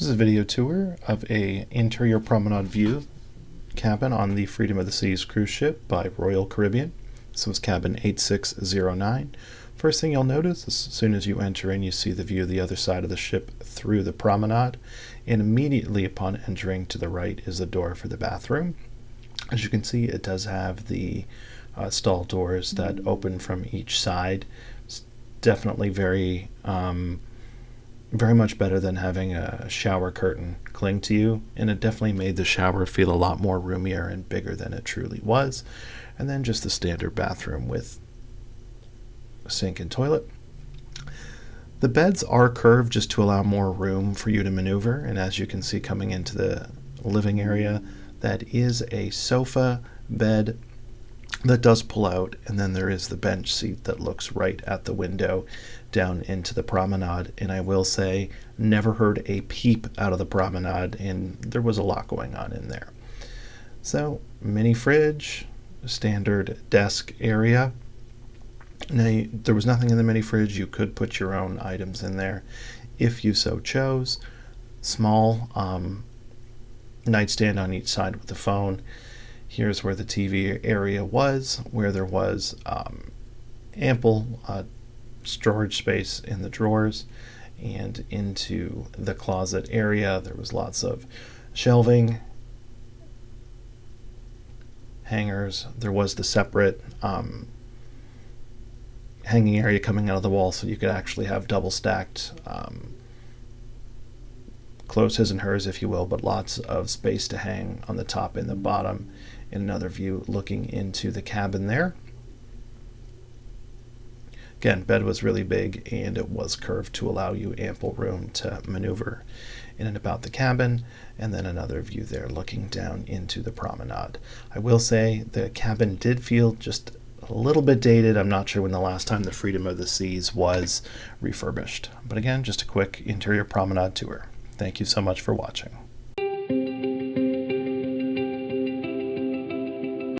This is a video tour of a Interior Promenade view cabin on the Freedom of the Seas cruise ship by Royal Caribbean. This was cabin 8609. First thing you'll notice, as soon as you enter in, you see the view of the other side of the ship through the promenade, and immediately upon entering to the right is the door for the bathroom. As you can see, it does have the stall doors that open from each side. It's definitely very much better than having a shower curtain cling to you, and it definitely made the shower feel a lot more roomier and bigger than it truly was. And then just the standard bathroom with a sink and toilet. The beds are curved just to allow more room for you to maneuver, and as you can see coming into the living area, that is a sofa bed that does pull out, and then there is the bench seat that looks right at the window down into the promenade. And I will say, never heard a peep out of the promenade, and there was a lot going on in there. So, mini fridge, standard desk area. Now, there was nothing in the mini fridge. You could put your own items in there if you so chose. Small nightstand on each side with the phone. Here's where the TV area was, where there was ample storage space in the drawers, and into the closet area there was lots of shelving, hangers. There was the separate hanging area coming out of the wall, so you could actually have double stacked clothes, his and hers, if you will, but lots of space to hang on the top and the bottom. In another view looking into the cabin there. Again, bed was really big and it was curved to allow you ample room to maneuver in and about the cabin. And then another view there looking down into the promenade. I will say the cabin did feel just a little bit dated. I'm not sure when the last time the Freedom of the Seas was refurbished. But again, just a quick interior promenade tour. Thank you so much for watching.